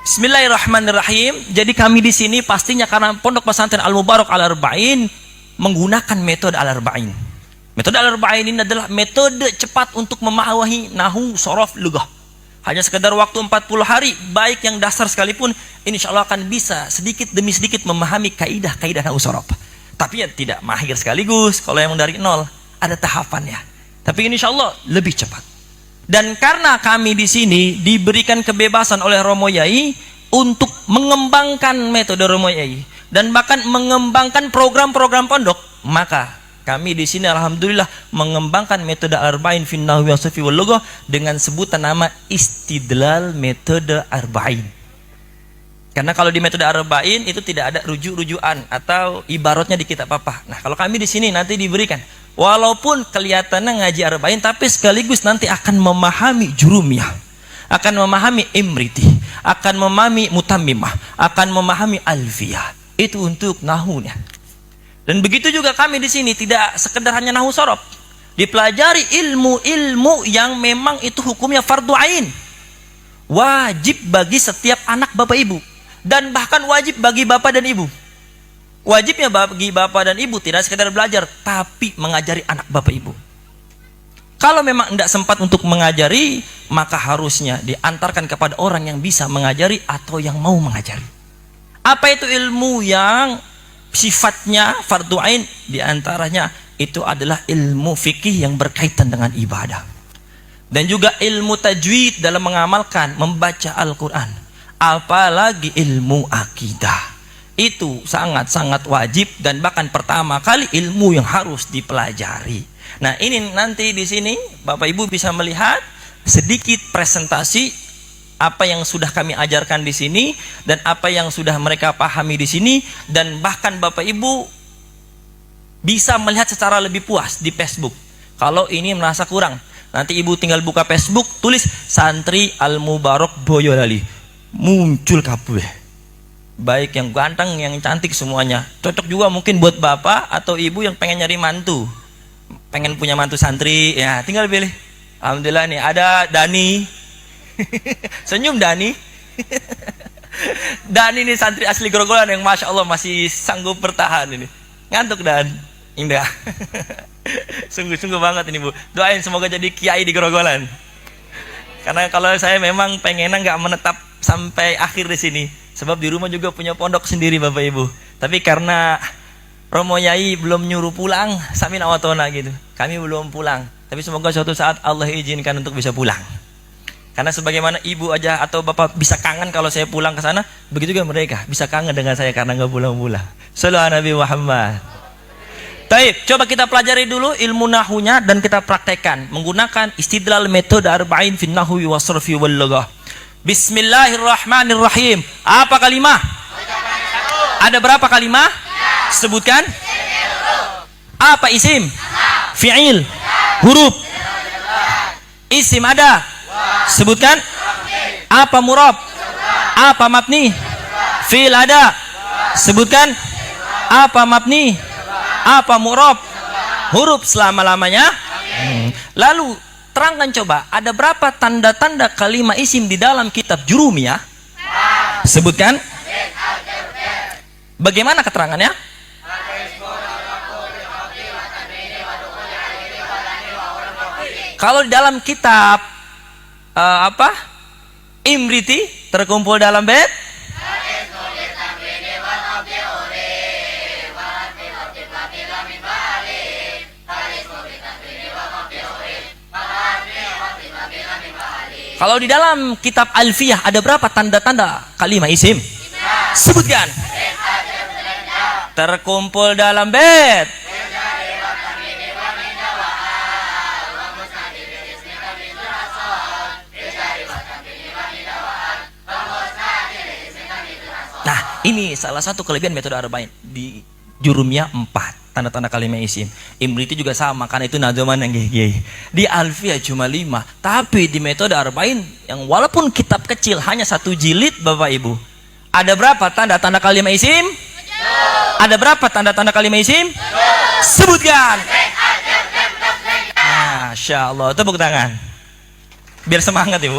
Bismillahirrahmanirrahim. Jadi kami di sini pastinya karena Pondok Pesantren Al-Mubarak Al-Arba'in menggunakan metode Al-Arba'in. Metode Al-Arba'in ini adalah metode cepat untuk memahami nahu, sorof, lughah. Hanya sekedar waktu 40 hari, baik yang dasar sekalipun, insya Allah akan bisa sedikit demi sedikit memahami kaidah-kaidah nahu, sorof. Tapi ya tidak mahir sekaligus. Kalau yang dari nol, ada tahapannya. Tapi insya Allah lebih cepat. Dan karena kami di sini diberikan kebebasan oleh Romo Yai untuk mengembangkan metode Romo Yai dan bahkan mengembangkan program-program pondok, maka kami di sini alhamdulillah mengembangkan metode Arba'in fin nahwi was sarfi wal lughah dengan sebutan nama istidlal metode Arba'in. Karena kalau di metode Arba'in itu tidak ada rujuk-rujukan atau ibaratnya di kitab apa. Nah, kalau kami di sini nanti diberikan walaupun kelihatannya ngaji Arba'in, tapi sekaligus nanti akan memahami jurumiyah, akan memahami imriti, akan memahami mutammimah, akan memahami alfiyah. Itu untuk nahunya. Dan begitu juga kami di sini tidak sekedar hanya nahu sorof, dipelajari ilmu-ilmu yang memang itu hukumnya fardu ain, wajib bagi setiap anak bapak ibu, dan bahkan wajib bagi bapak dan ibu. Wajibnya bagi bapak dan ibu tidak sekedar belajar, tapi mengajari anak bapak ibu. Kalau memang tidak sempat untuk mengajari, maka harusnya diantarkan kepada orang yang bisa mengajari atau yang mau mengajari. Apa itu ilmu yang sifatnya fardu ain? Di antaranya itu adalah ilmu fikih yang berkaitan dengan ibadah. Dan juga ilmu tajwid dalam mengamalkan, membaca Al-Quran. Apalagi ilmu akidah. Itu sangat-sangat wajib dan bahkan pertama kali ilmu yang harus dipelajari. Nah, ini nanti di sini Bapak Ibu bisa melihat sedikit presentasi apa yang sudah kami ajarkan di sini dan apa yang sudah mereka pahami di sini, dan bahkan Bapak Ibu bisa melihat secara lebih puas di Facebook. Kalau ini merasa kurang, nanti Ibu tinggal buka Facebook, tulis Santri Al-Mubarak Boyolali, muncul kabeh. Baik yang ganteng, yang cantik semuanya. Cocok juga mungkin buat bapak atau ibu yang pengen nyari mantu, pengen punya mantu santri, ya tinggal pilih. Alhamdulillah nih ada Dani. Senyum Dani. Dani ini santri asli Grogolan yang masya Allah masih sanggup bertahan ini. Ngantuk Dan? Indah. Sungguh-sungguh banget ini Bu. Doain semoga jadi kiai di Grogolan. Karena kalau saya memang pengennya nggak menetap sampai akhir di sini. Sebab di rumah juga punya pondok sendiri Bapak Ibu. Tapi karena Romo Yai belum nyuruh pulang, samin awatona gitu. Kami belum pulang. Tapi semoga suatu saat Allah izinkan untuk bisa pulang. Karena sebagaimana ibu aja atau bapak bisa kangen kalau saya pulang ke sana, begitu juga mereka bisa kangen dengan saya karena nggak pulang-pulang. Sallallahu Nabi Muhammad. Taib, coba kita pelajari dulu ilmu nahunya dan kita praktekkan menggunakan istidlal metode Arba'in fin nahwi was sarfi wal lughah. Bismillahirrahmanirrahim. Apa kalimah? Ada berapa kalimah? Sebutkan. Apa isim? Fi'il. Huruf. Isim ada? Sebutkan. Apa murab? Apa mabni? Fi'il ada? Sebutkan. Apa mabni? Apa murab? Huruf selama-lamanya. Lalu terangkan coba, ada berapa tanda-tanda kalimat isim di dalam kitab Jurumiyah? Sebutkan. Bagaimana keterangannya? Kalau di dalam kitab Imriti terkumpul dalam bait Kalau di dalam kitab Alfiyah ada berapa tanda-tanda kalimat isim? Sebutkan. Terkumpul dalam bait. Nah, ini salah satu kelebihan metode Arba'in. Di Jurumiyah 4 tanda-tanda kalimat isim. Imriti juga sama, karena itu nadoman yang gih-gih. Di Alfiyah cuma 5, tapi di metode Arba'in yang walaupun kitab kecil hanya 1 jilid Bapak Ibu, ada berapa tanda-tanda kalimat isim? Ada berapa tanda-tanda kalimat isim? Sebutkan. Masya Allah, tepuk tangan biar semangat Ibu.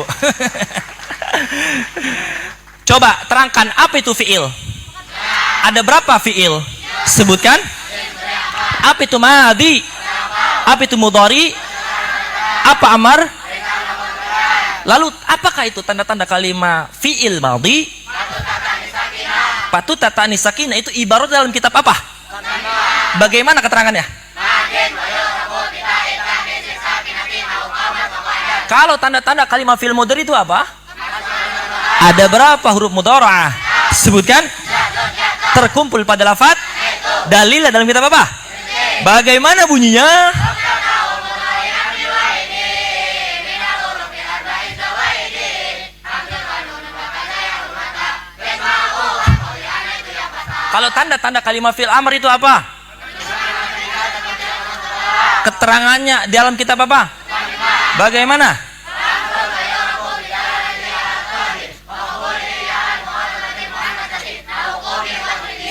Coba terangkan apa itu fi'il. Ada berapa fi'il? Sebutkan. Apa itu madhi? Apa itu mudhari? Apa amar? Lalu apakah itu tanda-tanda kalimat fi'il madhi? Patut ta'ni sakinah itu ibarat dalam kitab apa? Bagaimana keterangannya? Kalau tanda-tanda kalimat fi'il mudhari itu apa? Ada berapa huruf mudhara'ah? Sebutkan. Terkumpul pada lafaz. Dalil dalam kitab apa? Bagaimana bunyinya? Kalau tanda-tanda kalimat fi'il amr itu apa? Keterangannya dalam kitab apa? Bagaimana?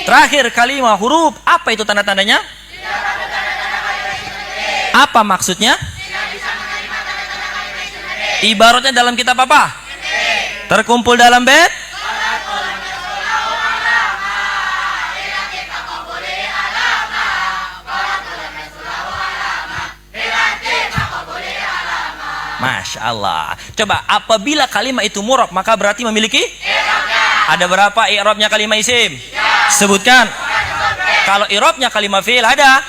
Terakhir kalimat huruf, apa itu tanda-tandanya? Apa maksudnya? Ibaratnya dalam kitab apa? Terkumpul dalam bait. Masya Allah. Coba, apabila kalimat itu murab, maka berarti memiliki? Ada berapa i'rabnya kalimat isim? Sebutkan. Kalau i'rabnya kalimat fi'il ada?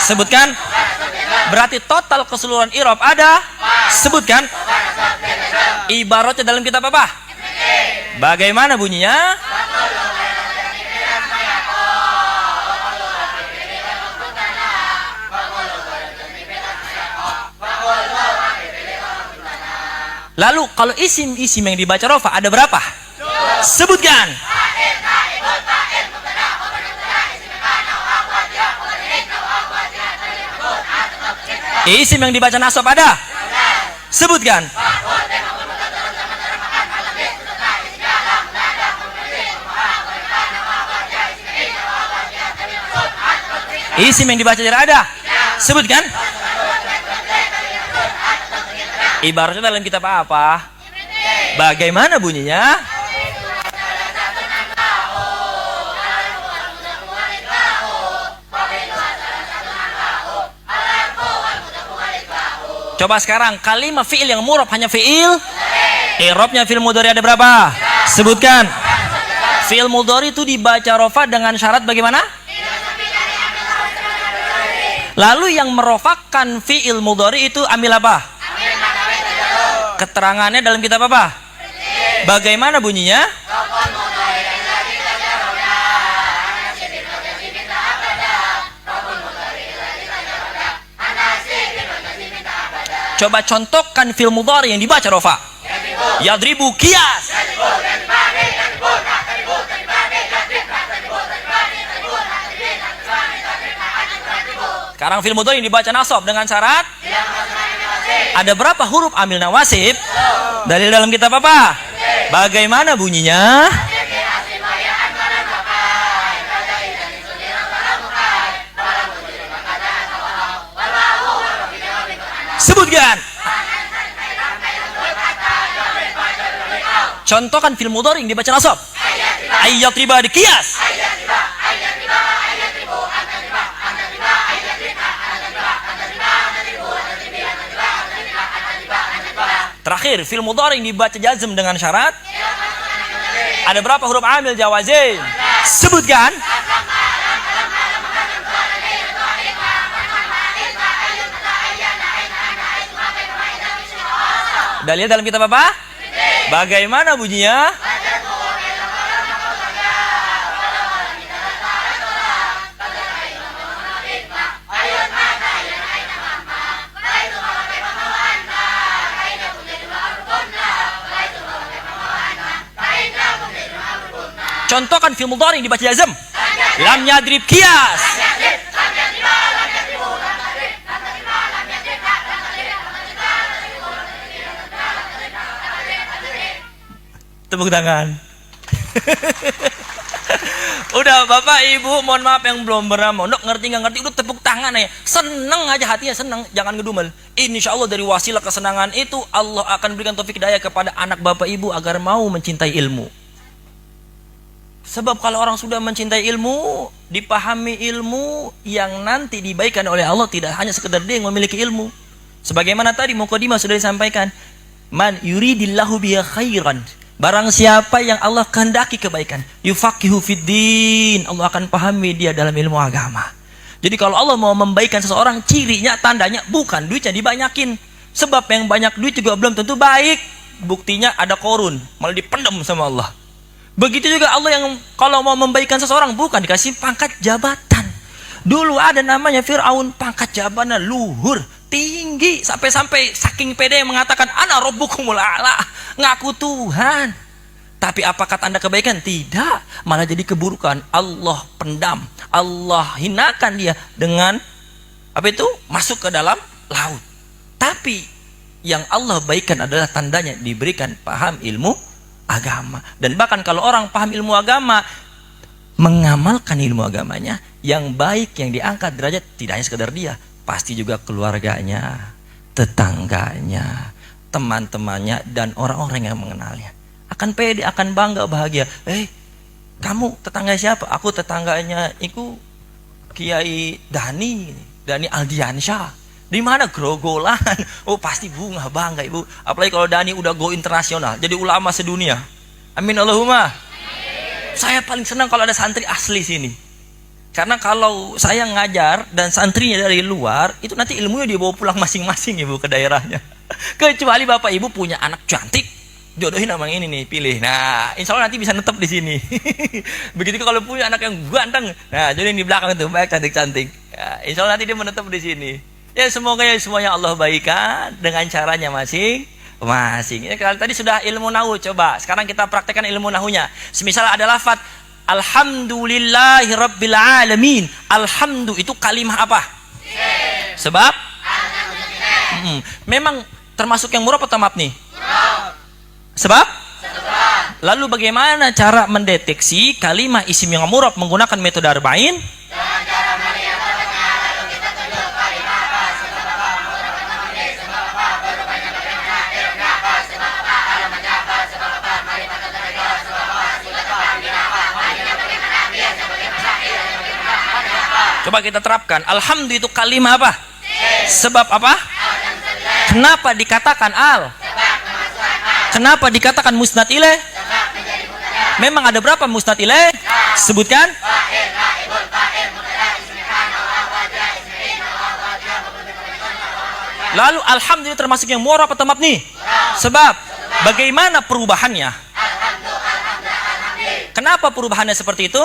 Sebutkan. Berarti total keseluruhan i'rab ada? Sebutkan. Ibaratnya dalam kitab apa? Bagaimana bunyinya? Lalu kalau isim-isim yang dibaca rofa ada berapa? Sebutkan. Isim yang dibaca nasab ada? Sebutkan. Isim yang dibaca jar ada? Sebutkan. Ibaratnya dalam kitab apa? Bagaimana bunyinya? Coba sekarang kalimat fi'il yang murab hanya fi'il. I'rabnya fi'il mudhari ada berapa? Sebutkan. Fi'il mudhari itu dibaca rofa dengan syarat bagaimana? Lalu yang merofakkan fi'il mudhari itu ambil apa? Keterangannya dalam kitab apa? Bagaimana bunyinya? Coba contohkan fi'il mudhari yang dibaca rofa. Yadribu qiyas. Sekarang fi'il mudhari yang dibaca nasab dengan syarat ada berapa huruf amil nawasib? Dalil dalam kitab apa? Bagaimana bunyinya? Sebutkan. Contohkan fi'il mudhari yang dibaca nasab. Ayat riba di qiyas. Terakhir, fi'il mudhari yang dibaca jazm dengan syarat. Ada berapa huruf amil jawazin? Sebutkan. Dalil dalam kitab apa? Bagaimana bunyinya? Contohkan fi'il mudhari dibaca jazm. Lam yadrib qiyas. Tepuk tangan. Udah Bapak Ibu, mohon maaf yang belum pernah mondok, ngerti nggak ngerti, udah tepuk tangan ya. Seneng aja hatinya, seneng, jangan ngedumel. Insya Allah dari wasilah kesenangan itu Allah akan berikan taufik hidayah kepada anak Bapak Ibu agar mau mencintai ilmu. Sebab kalau orang sudah mencintai ilmu, dipahami ilmu yang nanti dibaikan oleh Allah, tidak hanya sekedar dia yang memiliki ilmu. Sebagaimana tadi mukadimah sudah disampaikan, man yuridillahu bihi khairan, barang siapa yang Allah kehendaki kebaikan, yufaqihu fiddin, Allah akan pahami dia dalam ilmu agama. Jadi kalau Allah mau membaikkan seseorang, cirinya, tandanya bukan duitnya dibanyakin. Sebab yang banyak duit juga belum tentu baik. Buktinya ada korun, malah dipendam sama Allah. Begitu juga Allah yang kalau mau membaikkan seseorang, bukan dikasih pangkat jabatan. Dulu ada namanya Fir'aun, pangkat jabatannya luhur, tinggi, sampai-sampai saking pede mengatakan ana rabbukumul a'la, ngaku Tuhan. Tapi apakah tanda kebaikan? Tidak, malah jadi keburukan. Allah pendam, Allah hinakan dia dengan apa itu? Masuk ke dalam laut. Tapi yang Allah baikkan adalah tandanya diberikan paham ilmu agama. Dan bahkan kalau orang paham ilmu agama, mengamalkan ilmu agamanya, yang baik, yang diangkat derajat tidak hanya sekedar dia, pasti juga keluarganya, tetangganya, teman-temannya, dan orang-orang yang mengenalnya. Akan pede, akan bangga, bahagia. Kamu tetangga siapa? Aku tetangganya itu Kiai Dani Aldiansyah. Di mana? Grogolan. Oh, pasti bunga, bangga ibu. Apalagi kalau Dani udah go internasional, jadi ulama sedunia. Amin Allahumma. Saya paling senang kalau ada santri asli sini. Karena kalau saya ngajar dan santrinya dari luar, itu nanti ilmunya dia bawa pulang masing-masing ibu ke daerahnya. Kecuali bapak ibu punya anak cantik, jodohin sama yang ini nih, pilih. Nah, insya Allah nanti bisa netep di sini. Begitu kalau punya anak yang ganteng, nah jodohin di belakang itu, baik cantik-cantik. Ya, insya Allah nanti dia menetap di sini. Ya semoga ya semuanya Allah baikan dengan caranya masing-masing. Ya, kalau tadi sudah ilmu nahu, coba sekarang kita praktekkan ilmu nahunya. Semisal ada lafaz alhamdulillahi rabbil alamin. Alhamdu itu kalimah apa? Sebab memang termasuk yang murab atau mabni? Sebab? Lalu bagaimana cara mendeteksi kalimah isim yang murab menggunakan metode arba'in? Coba kita terapkan. Alhamdulillah itu kalimah apa? Sebab apa? Kenapa dikatakan al? Kenapa dikatakan musnad ilaih? Memang ada berapa musnad ilaih? Sebutkan. Lalu alhamdulillah termasuk yang mu'rab atau mabni? Sebab bagaimana perubahannya? Kenapa perubahannya seperti itu?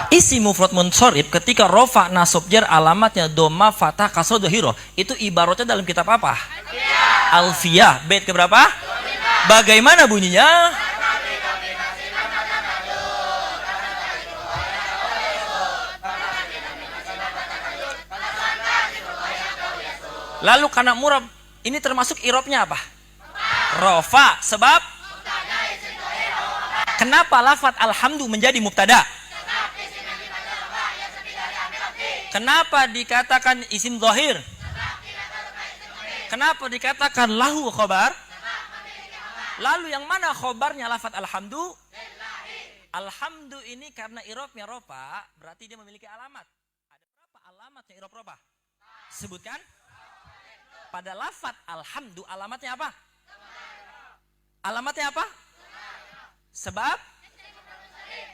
Isi mufrad munsharif ketika rofa nasab jar alamatnya dhamma fathah kasrah dhahirah, itu ibaratnya dalam kitab apa? Alfiyah. Bait keberapa? Bagaimana bunyinya? Lalu karena murab ini termasuk irobnya apa? Rofa. Sebab kenapa lafaz alhamdu menjadi mubtada? Kenapa dikatakan isim zahir? Kenapa dikatakan lahu khobar? Lalu yang mana khobarnya lafaz alhamdu? Alhamdu ini karena irobnya rofa, berarti dia memiliki alamat. Ada berapa alamatnya irob rofa? Sebutkan. Pada lafaz alhamdu alamatnya apa? Alamatnya apa? Sebab?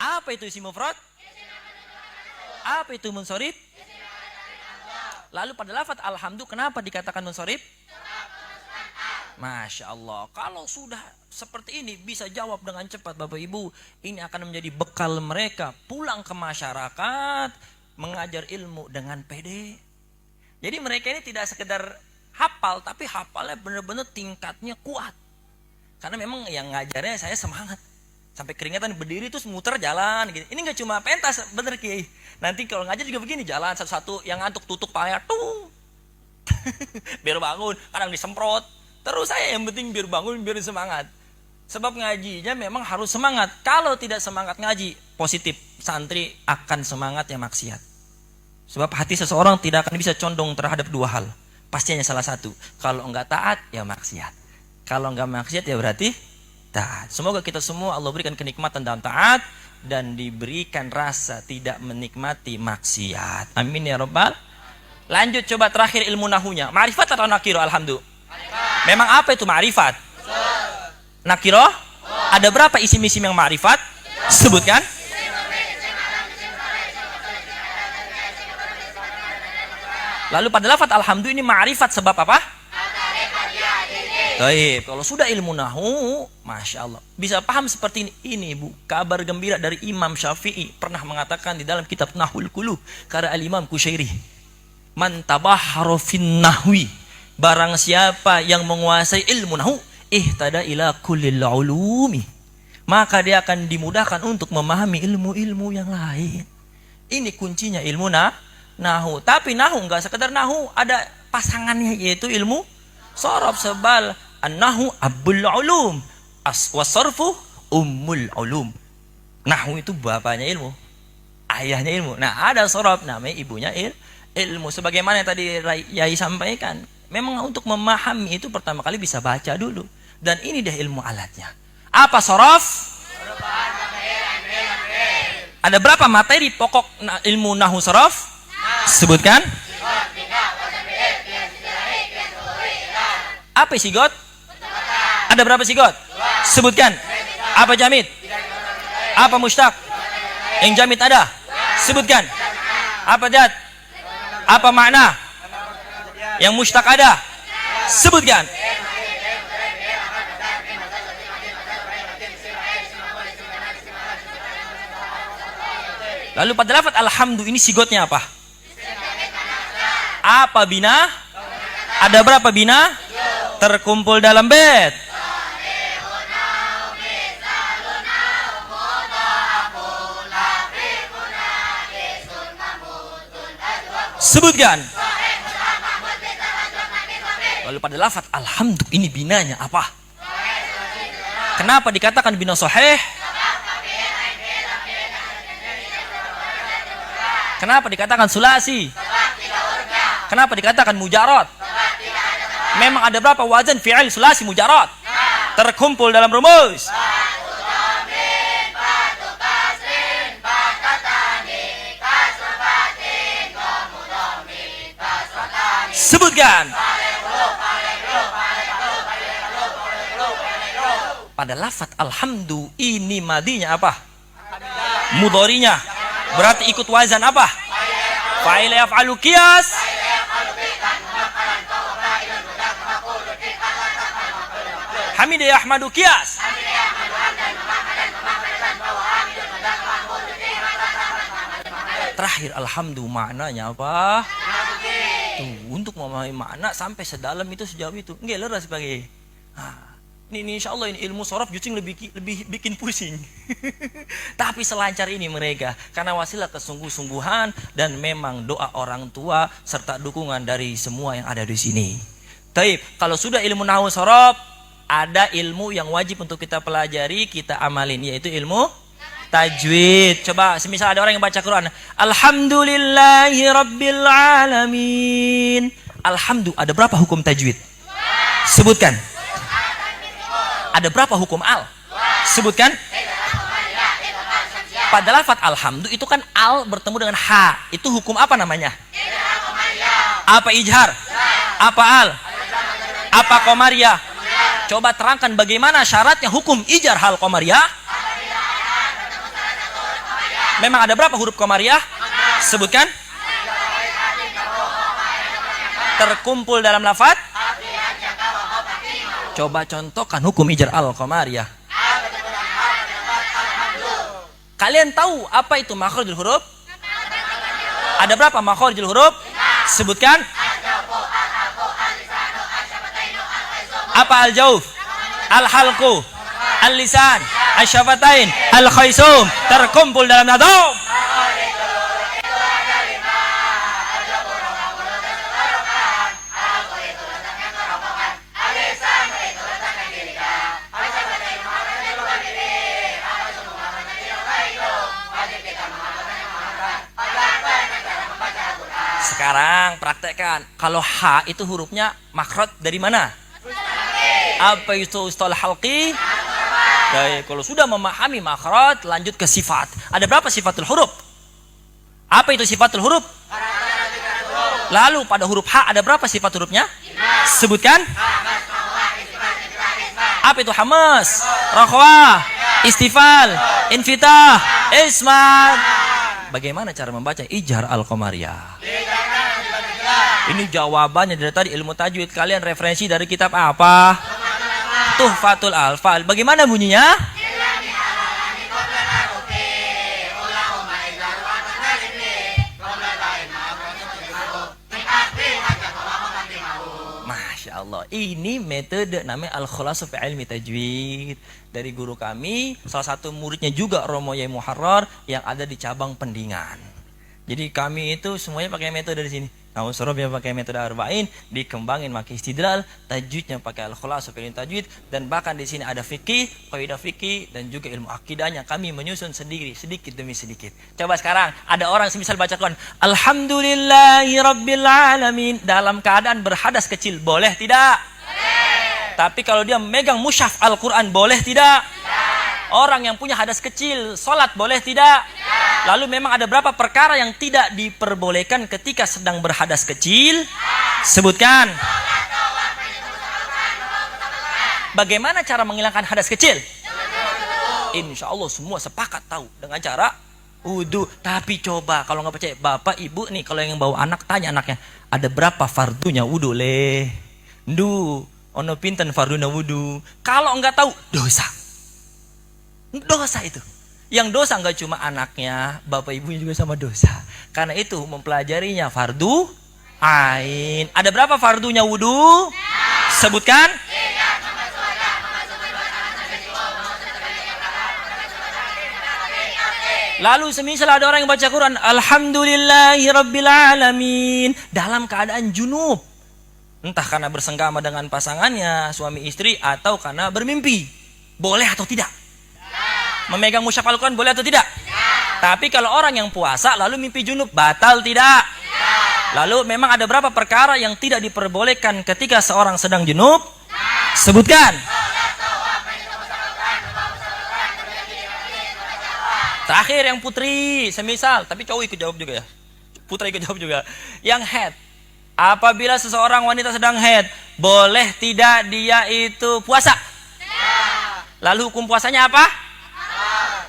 Apa itu isim mufrad? Apa itu munsharif? Lalu pada lafaz alhamdu kenapa dikatakan munsharif? Masya Allah. Kalau sudah seperti ini bisa jawab dengan cepat Bapak Ibu. Ini akan menjadi bekal mereka pulang ke masyarakat mengajar ilmu dengan pede. Jadi mereka ini tidak sekedar hafal, tapi hafalnya benar-benar tingkatnya kuat. Karena memang yang ngajarnya saya semangat. Sampai keringetan berdiri terus muter jalan gitu. Ini nggak cuma pentas, bener Kiai. Nanti kalau ngajar juga begini, jalan satu-satu, yang ngantuk tutup palanya tung. Biar bangun, kadang disemprot. Terus saya yang penting biar bangun, biar semangat. Sebab ngajinya memang harus semangat. Kalau tidak semangat ngaji, positif santri akan semangat yang maksiat. Sebab hati seseorang tidak akan bisa condong terhadap dua hal. Pasti hanya salah satu. Kalau enggak taat, ya maksiat. Kalau nggak maksiat ya berarti taat. Semoga kita semua Allah berikan kenikmatan dalam taat dan diberikan rasa tidak menikmati maksiat. Amin ya rabbal. Lanjut coba terakhir ilmu nahunya. Ma'rifat atau nakiro? Alhamdulillah. Memang apa itu ma'rifat? Nakiro? Ada berapa isim-isim yang ma'rifat? Sebutkan. Lalu pada lafaz alhamdulillah ini ma'rifat sebab apa? Baik, kalau sudah ilmu nahu, masya Allah, bisa paham seperti ini, Bu. Kabar gembira dari Imam Syafi'i pernah mengatakan di dalam kitab Nahul Quluh karya Al-Imam Kusyairi, man tabahhara fin nahwi, barang siapa yang menguasai ilmu nahu, ihtada ila kullil ulumi, maka dia akan dimudahkan untuk memahami ilmu-ilmu yang lain. Ini kuncinya ilmu nahu. Tapi nahu enggak sekedar nahu, ada pasangannya yaitu ilmu sorof. Sebal an-nahu abul ulum was-sarfu ummul ulum. Nahu itu bapaknya ilmu, ayahnya ilmu. Nah, ada sorof namanya ibunya ilmu. Sebagaimana yang tadi Yai sampaikan, memang untuk memahami itu pertama kali bisa baca dulu. Dan ini dah ilmu alatnya. Apa sorof? Ada berapa materi pokok ilmu nahu sorof? Sebutkan. Apa sigot? Ada berapa sigot? Sebutkan. Apa jamid? Apa mushtaq? Yang jamid ada? Sebutkan. Apa jad? Apa makna? Yang mushtaq ada? Sebutkan. Lalu pada lafaz alhamdulillah ini sigotnya apa? Apa bina? Ada berapa bina? Terkumpul dalam bait. Sebutkan. Lalu pada lafaz alhamdulillah ini binanya apa? Kenapa dikatakan bina sahih? Kenapa dikatakan sulasi? Kenapa dikatakan mujarad? Memang ada berapa wazan fi'il sulasi mujarad? Terkumpul dalam rumus. Sebutkan. Pada lafaz alhamdulillah ini madinya apa? Mudhari'nya. Berarti ikut wazan apa? Fa'ila yaf'alu qiyas. Hamida yahmadu qiyas. Terakhir alhamdulillah maknanya apa? Tuh, untuk memahami makna sampai sedalam itu sejauh itu. Enggak leras sebagai. Ini insya Allah ini ilmu sorof justru lebih bikin pusing. Tapi selancar ini mereka karena wasilah kesungguh-sungguhan dan memang doa orang tua serta dukungan dari semua yang ada di sini. Taib, kalau sudah ilmu nahwu sorof, ada ilmu yang wajib untuk kita pelajari, kita amalin, yaitu ilmu tajwid. Coba semisal ada orang yang baca Quran, alhamdulillahi rabbil alamin. Alhamdulillah, ada berapa hukum tajwid? Sebutkan. Ada berapa hukum al? Sebutkan. Pada lafaz alhamdulillah itu kan al bertemu dengan ha. Itu hukum apa namanya? Apa ijhar? Apa al? Apa qamariyah? Coba terangkan bagaimana syaratnya hukum ijhar hal qamariyah? Memang ada berapa huruf qamariyah? Sebutkan. Terkumpul dalam lafaz. Coba contohkan hukum ijhar al-qamariyah. Kalian tahu apa itu makhrijul huruf? Ada berapa makhrijul huruf? Sebutkan. Apa al-jauf? Al-halqu? Al-lisan? Al-syafatain? Al-khaisum? Terkumpul dalam nadom. Sekarang praktekkan. Kalau H itu hurufnya makhraj dari mana? Apa itu istilah halqi? Baik, kalau sudah memahami makhraj, lanjut ke sifat. Ada berapa sifatul huruf? Apa itu sifatul huruf? Lalu pada huruf H ada berapa sifat hurufnya? Sebutkan. Apa itu hamas, rakhwah, istifal, infitah, ismat? Bagaimana cara membaca Ijhar Al-Qamariyah? Ini jawabannya dari tadi ilmu tajwid. Kalian referensi dari kitab apa? Tuhfatul Alfal. Bagaimana bunyinya? Masya Allah. Ini metode namanya Al-Khulasu fi Ilmi Tajwid dari guru kami, salah satu muridnya juga Romo Yai Muharrar yang ada di cabang Pendingan. Jadi kami itu semuanya pakai metode dari sini. Nah, Surab yang pakai metode arba'in, dikembangin pakai istidlal, tajwidnya pakai al-khulasu fil tajwid, dan bahkan di sini ada fikih, kaidah fikih, dan juga ilmu akidahnya kami menyusun sendiri sedikit demi sedikit. Coba sekarang ada orang semisal baca Quran, Alhamdulillahirabbil alamin dalam keadaan berhadas kecil, boleh tidak? Boleh. Tapi kalau dia megang mushaf Al-Quran, boleh tidak? Orang yang punya hadas kecil, sholat boleh tidak? Lalu memang ada berapa perkara yang tidak diperbolehkan ketika sedang berhadas kecil? Sebutkan. Bagaimana cara menghilangkan hadas kecil? Insya Allah semua sepakat tahu dengan cara wudu. Tapi coba kalau nggak percaya, bapak ibu nih kalau yang bawa anak tanya anaknya, ada berapa fardunya wudu leh? Ono pinten fardunya wudu. Kalau nggak tahu dosa. Dosa itu. Yang dosa nggak cuma anaknya, bapak ibunya juga sama dosa. Karena itu mempelajarinya fardu ain. Ada berapa fardunya wudu? Sebutkan. Lalu semisal ada orang yang baca Quran, Alhamdulillahirabbil alamin dalam keadaan junub. Entah karena bersenggama dengan pasangannya, suami istri, atau karena bermimpi. Boleh atau tidak? Memegang mushaf Al-Quran boleh atau tidak? Tapi kalau orang yang puasa lalu mimpi junub, batal tidak? Lalu memang ada berapa perkara yang tidak diperbolehkan ketika seorang sedang junub? Sebutkan. Terakhir yang putri, semisal, tapi cowok ikut jawab juga ya. Putra ikut jawab juga. Yang head. Apabila seseorang wanita sedang head, boleh tidak dia itu puasa? Lalu hukum puasanya apa?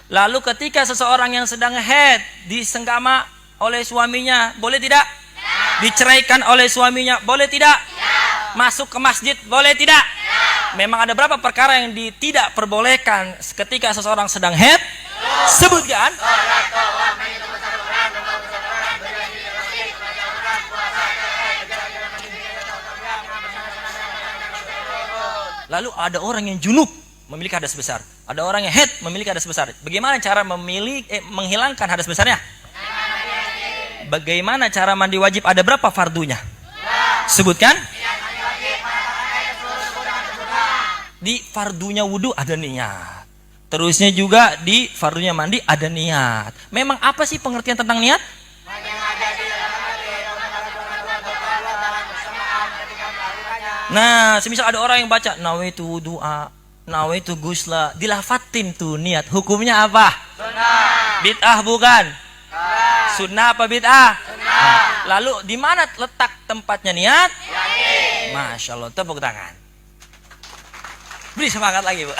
Lalu ketika seseorang yang sedang haid disenggama oleh suaminya, boleh tidak? Diceraikan oleh suaminya, boleh tidak? Masuk ke masjid, boleh tidak? Memang ada berapa perkara yang tidak perbolehkan ketika seseorang sedang haid? Sebutkan. Lalu ada orang yang junub memiliki hadas besar. Ada orang yang haid memiliki hadas besar. Bagaimana cara menghilangkan hadas besarnya? Bagaimana cara mandi wajib? Ada berapa fardunya? Sebutkan. Di fardunya wudu ada niat. Terusnya juga di fardunya mandi ada niat. Memang apa sih pengertian tentang niat? Nah, semisal ada orang yang baca nawaitu wudu'a, nawaitu gusla, dilafatin tuh niat. Hukumnya apa? Sunnah. Bid'ah bukan? Sunnah apa bid'ah? Sunnah. Lalu di mana letak tempatnya niat? Masya Allah, tepuk tangan. Beri semangat lagi, Bu.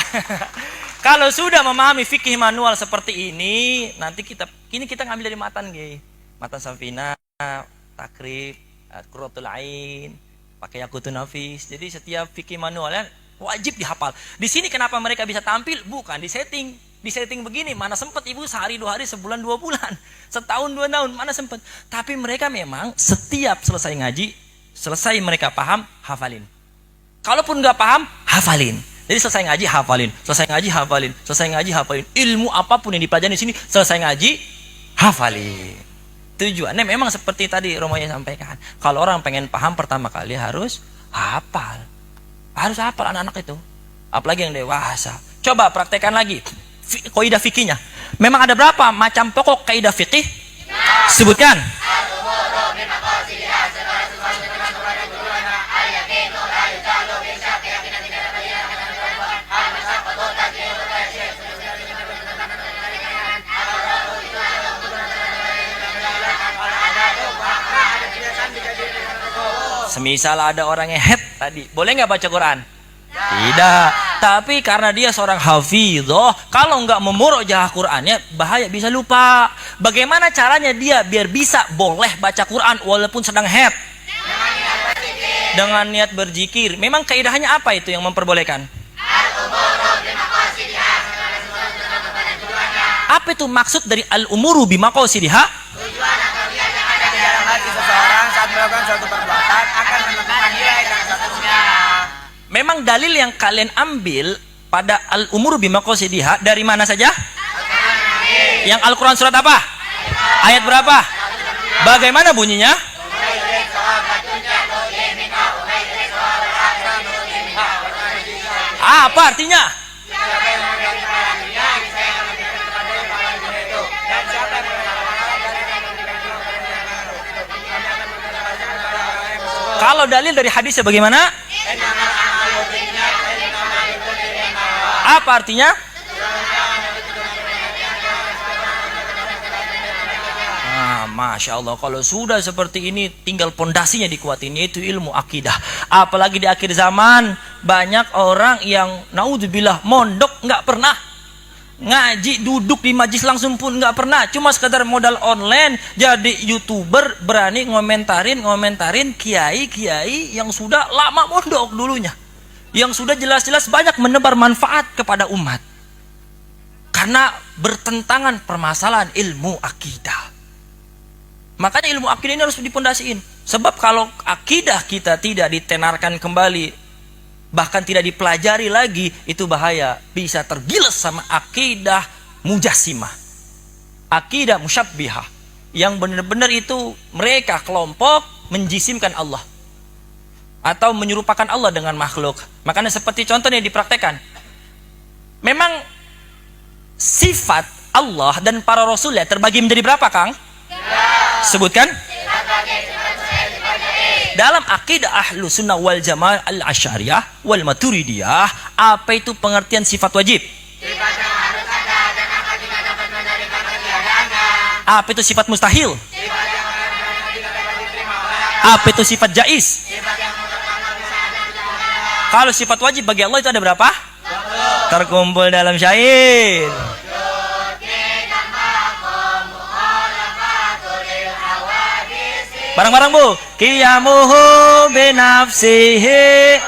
Kalau sudah memahami fikih manual seperti ini, nanti kita ngambil dari matan, Matan Safina, Takrib, Qurratul Ain, pakai Yaqutun Nafis. Jadi setiap fikih manualnya wajib dihafal. Di sini kenapa mereka bisa tampil? Bukan di setting. Di setting begini, mana sempat ibu sehari, 2 hari, sebulan, 2 bulan, setahun, 2 tahun, mana sempat. Tapi mereka memang setiap selesai ngaji, selesai mereka paham, hafalin. Kalaupun nggak paham, hafalin. Jadi selesai ngaji, hafalin. Selesai ngaji, hafalin. Selesai ngaji, hafalin. Ilmu apapun yang dipelajari di sini, selesai ngaji, hafalin. Tujuannya memang seperti tadi Romonya sampaikan. Kalau orang pengen paham pertama kali harus hafal. Harus hafal anak-anak itu. Apalagi yang dewasa. Coba praktekkan lagi. Kaidah fikihnya. Memang ada berapa macam pokok kaidah fikih? Sebutkan. Semisal ada orang yang head tadi, boleh nggak baca Quran? Tidak. Tapi karena dia seorang hafidhoh, kalau nggak memurojaah Qurannya, bahaya, bisa lupa. Bagaimana caranya dia biar bisa boleh baca Quran walaupun sedang head? Dengan niat berzikir. Memang kaidahnya apa itu yang memperbolehkan? Apa itu maksud dari al-umuru bimaqasidiha? Tujuan atau niat yang ada di dalam hati seseorang saat melakukan suatu perbuatan akan menentukan nilai dan statusnya. Memang dalil yang kalian ambil pada al-umuru bimaqasidiha dari mana saja? Yang Al-Quran surat apa? Ayat berapa? Bagaimana bunyinya? Apa artinya? Kalau dalil dari hadisnya bagaimana? Apa artinya? Masya Allah, kalau sudah seperti ini tinggal pondasinya dikuatin, yaitu ilmu akidah. Apalagi di akhir zaman banyak orang yang naudzubillah mondok nggak pernah, ngaji duduk di majlis langsung pun nggak pernah, cuma sekedar modal online jadi youtuber, berani ngomentarin kiai yang sudah lama mondok dulunya, yang sudah jelas-jelas banyak menebar manfaat kepada umat, karena bertentangan permasalahan ilmu akidah. Makanya ilmu akidah ini harus dipondasiin. Sebab kalau akidah kita tidak ditenarkan kembali, bahkan tidak dipelajari lagi, itu bahaya. Bisa tergiles sama akidah mujassimah, akidah musyabbihah, yang benar-benar itu mereka kelompok menjisimkan Allah atau menyerupakan Allah dengan makhluk. Makanya seperti contohnya dipraktekkan. Memang sifat Allah dan para rasulnya terbagi menjadi berapa, Kang? Sebutkan. Dalam akidah ahlu sunnah wal jamaah al-asyariyah wal maturidiyah, apa itu pengertian sifat wajib? Sifat yang harus ada dan akan tidak dapat menerima ketiadaannya. Apa itu sifat mustahil? Sifat yang tidak dapat diterima orang. Apa itu sifat jaiz? Sifat yang pertama bisa ada tidak ada. Kalau sifat wajib bagi Allah itu ada berapa? 20. Terkumpul dalam syair. Barang-barang Bu, qiyamuhu binafsihi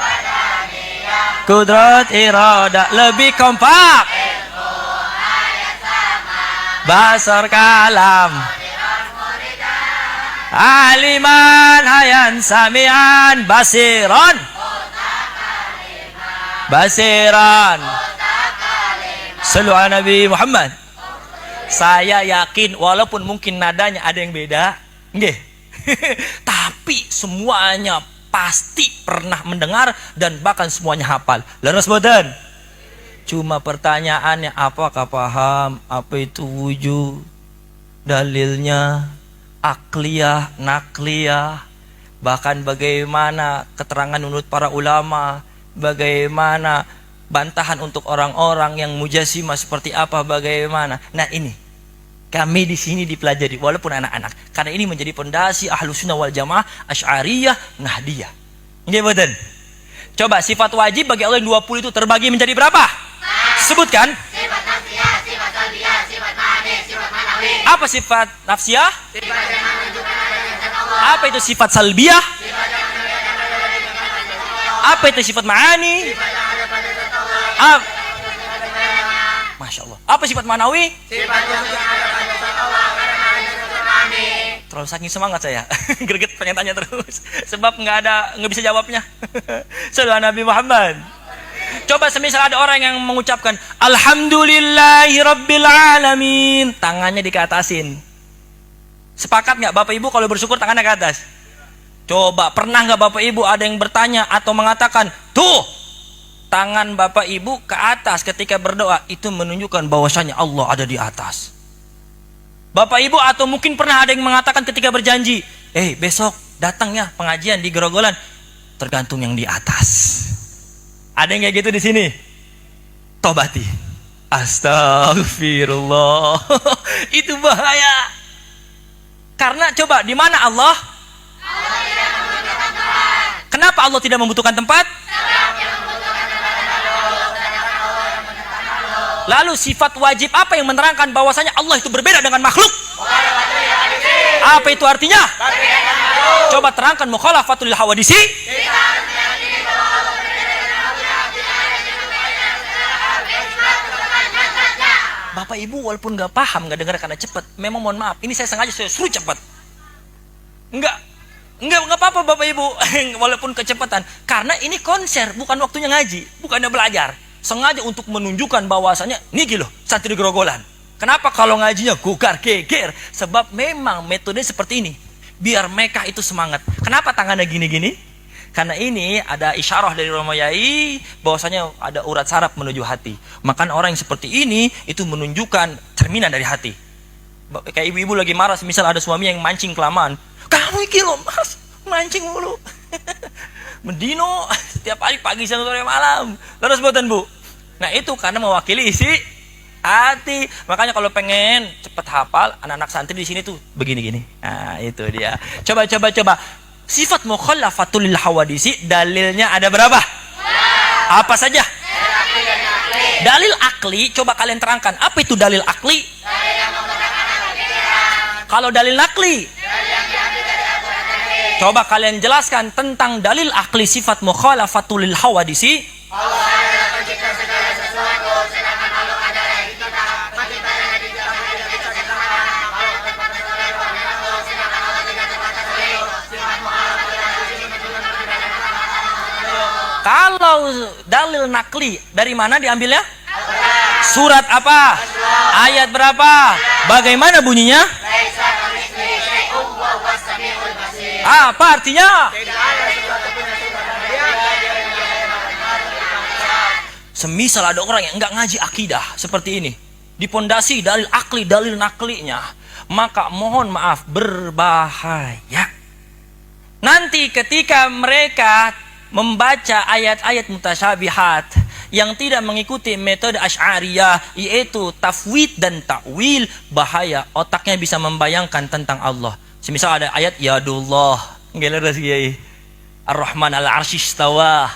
kudrat iradah, lebih kompak, basar kalam, aliman hayan samian basiran, sallu ala Nabi Muhammad. Saya yakin walaupun mungkin nadanya ada yang beda, nggih, tapi semuanya pasti pernah mendengar dan bahkan semuanya hafal. Leres boten? Cuma pertanyaannya, apakah paham apa itu wujud, dalilnya, akliyah, nakliyah, bahkan bagaimana keterangan menurut para ulama, bagaimana bantahan untuk orang-orang yang mujassimah seperti apa, bagaimana. Nah ini kami di sini dipelajari walaupun anak-anak, karena ini menjadi pondasi ahlu sunnah wal jamaah asy'ariyah nahdiyah. Nggih mboten? Coba sifat wajib bagi Allah yang 20 itu terbagi menjadi berapa? Sebutkan. Sifat nafsiyah, sifat qalbiyah, sifat ma'ani, sifat manawi. Apa sifat nafsiyah? Sifat yang menunjukkan adanya zat Allah. Apa itu sifat salbiyah? Sifat yang menunjukkan adanya zat Allah. Apa itu sifat ma'ani? Sifat yang ada pada zat Allah. Masya Allah. Apa sifat manawi? Sifat yang ada pada zat Allah karena ada zat ma'ani. Terlalu saking semangat saya, greget pengen tanya terus, sebab nggak bisa jawabnya. Sallu ala Nabi Muhammad. Coba semisal ada orang yang mengucapkan Alhamdulillahi Rabbil Alamin, tangannya dikeatasin. Sepakat nggak Bapak Ibu kalau bersyukur tangannya ke atas? Coba pernah nggak Bapak Ibu ada yang bertanya atau mengatakan, tuh tangan Bapak Ibu ke atas ketika berdoa, itu menunjukkan bahwasanya Allah ada di atas. Bapak Ibu atau mungkin pernah ada yang mengatakan ketika berjanji, besok datang ya pengajian di Gerogolan, tergantung yang di atas. Ada yang kayak gitu di sini? Tobati. Astagfirullah. Itu bahaya. Karena coba di mana Allah? Kenapa Allah tidak membutuhkan tempat? Lalu sifat wajib apa yang menerangkan bahwasanya Allah itu berbeda dengan makhluk? Apa itu artinya? Coba terangkan mukhalafatul hawadisi. Bapak Ibu walaupun nggak paham, nggak dengar karena cepat, memang mohon maaf, ini saya sengaja saya suruh cepat. Nggak apa-apa Bapak Ibu, walaupun kecepatan, karena ini konser, bukan waktunya ngaji, bukannya belajar. Sengaja untuk menunjukkan bahwasanya niki loh santri gerogolan. Kenapa kalau ngajinya gugar geger? Sebab memang metode seperti ini, biar mereka itu semangat. Kenapa tangannya gini-gini? Karena ini ada isyarah dari Romo Yai bahwasanya ada urat saraf menuju hati. Maka orang yang seperti ini itu menunjukkan cerminan dari hati. Kayak ibu-ibu lagi marah, misal ada suami yang mancing kelamaan. Kamu iki loh mas, mancing mulu. Mendino setiap hari pagi siang sore malam. Terus buatan Bu. Nah itu karena mewakili isi hati. Makanya kalau pengen cepet hafal, anak-anak santri di sini tuh begini-gini. Nah itu dia. Coba. Sifat mukhalafatul hawadisi dalilnya ada berapa? Apa saja? Dalil akli, coba kalian terangkan. Apa itu dalil akli? Kalau dalil nakli, coba kalian jelaskan tentang dalil akli sifat mukhalafatul hawadisi. Allah adalah pencipta segala sesuatu, sedangkan makhluk adalah yang dicipta. Pencipta yang diciptakan tidak bisa diciptakan. Makhluk terbatas oleh Allah, sedangkan Allah tidak terbatas oleh sifat mukhalafatul hawadisi menunjukkan perbedaan antara. Kalau dalil nakli dari mana diambilnya? Surat apa? Ayat berapa? Bagaimana bunyinya? Apa artinya? Semisal ada orang yang enggak ngaji akidah seperti ini, dipondasi dalil akli, dalil naklinya, maka mohon maaf berbahaya. Nanti ketika mereka membaca ayat-ayat mutasyabihat yang tidak mengikuti metode Asy'ariyah, yaitu tafwid dan ta'wil, bahaya. Otaknya bisa membayangkan tentang Allah. Semisal ada ayat yadullah, ngeler Kiai, Ar-Rahman al-Arsy istawa,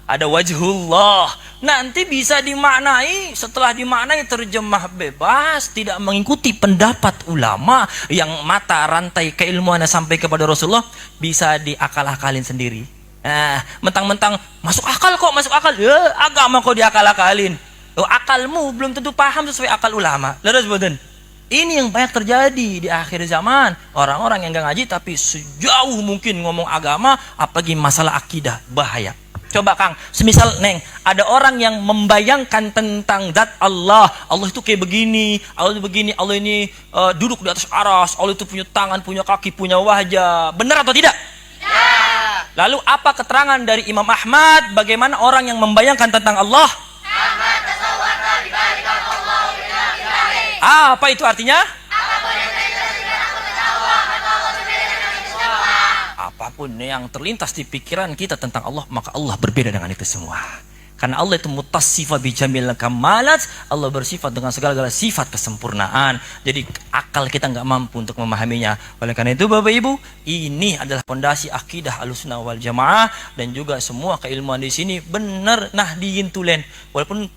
ada wajhullah, nanti bisa dimaknai, setelah dimaknai terjemah bebas, tidak mengikuti pendapat ulama yang mata rantai keilmuannya sampai kepada Rasulullah, bisa diakal-akalin sendiri. Mentang-mentang masuk akal kok, masuk akal. Ya, agama kok diakal-akalin. Oh, akalmu belum tentu paham sesuai akal ulama. Leres boten. Ini yang banyak terjadi di akhir zaman. Orang-orang yang enggak ngaji tapi sejauh mungkin ngomong agama, apalagi masalah akidah, bahaya. Coba Kang, semisal Neng, ada orang yang membayangkan tentang zat Allah. Allah itu kayak begini, Allah itu begini, Allah ini duduk di atas aras, Allah itu punya tangan, punya kaki, punya wajah. Benar atau tidak? Lalu apa keterangan dari Imam Ahmad bagaimana orang yang membayangkan tentang Allah? Apa itu artinya? Apapun yang terlintas di pikiran kita tentang Allah, maka Allah berbeda dengan itu semua. Karena Allah itu mutassifah bijamil kamalat, Allah bersifat dengan segala-gala sifat kesempurnaan. Jadi akal kita nggak mampu untuk memahaminya. Oleh karena itu Bapak Ibu, ini adalah fondasi akidah Ahlussunnah wal Jamaah, dan juga semua keilmuan di sini benar nahdiyin tulen. Walaupun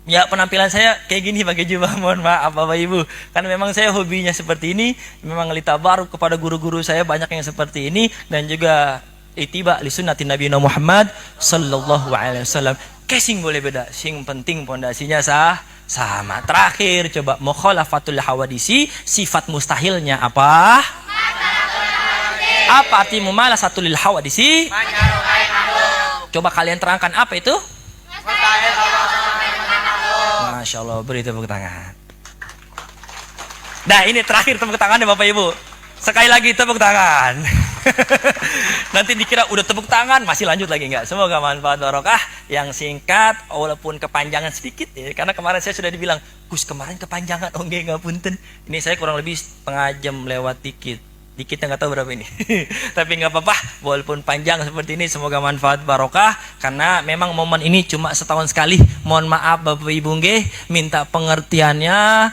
ya penampilan saya kayak gini pakai jubah, mohon maaf Bapak Ibu. Karena memang saya hobinya seperti ini, memang litabaruk kepada guru-guru saya banyak yang seperti ini, dan juga itiba li sunnati Nabi Muhammad sallallahu alaihi wasallam. Casing boleh beda, sing penting pondasinya sama. Terakhir coba mukhalafatul hawadisi, sifat mustahilnya apa? Apa arti mumalasatul hawadisi? Coba kalian terangkan apa itu? Masya Allah, beri tepuk tangan. Nah ini terakhir tepuk tangan ya Bapak Ibu. Sekali lagi tepuk tangan. Nanti dikira udah tepuk tangan, masih lanjut lagi enggak? Semoga manfaat barokah. Yang singkat walaupun kepanjangan sedikit ya, karena kemarin saya sudah dibilang Gus kemarin kepanjangan. Oh enggak punten. Ini saya kurang lebih setengah jam lewat dikit nggak tahu berapa ini. Tapi nggak apa-apa walaupun panjang seperti ini, semoga manfaat barokah. Karena memang momen ini cuma setahun sekali. Mohon maaf Bapak Ibu nggih, minta pengertiannya.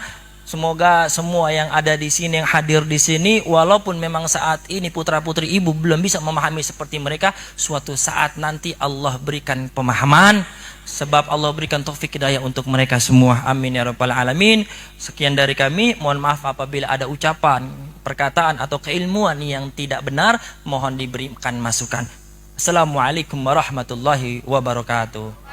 Semoga semua yang ada di sini, yang hadir di sini, walaupun memang saat ini putra-putri ibu belum bisa memahami seperti mereka, suatu saat nanti Allah berikan pemahaman, sebab Allah berikan taufik hidayah untuk mereka semua. Amin ya rabbal alamin. Sekian dari kami, mohon maaf apabila ada ucapan, perkataan atau keilmuan yang tidak benar, mohon diberikan masukan. Assalamualaikum warahmatullahi wabarakatuh.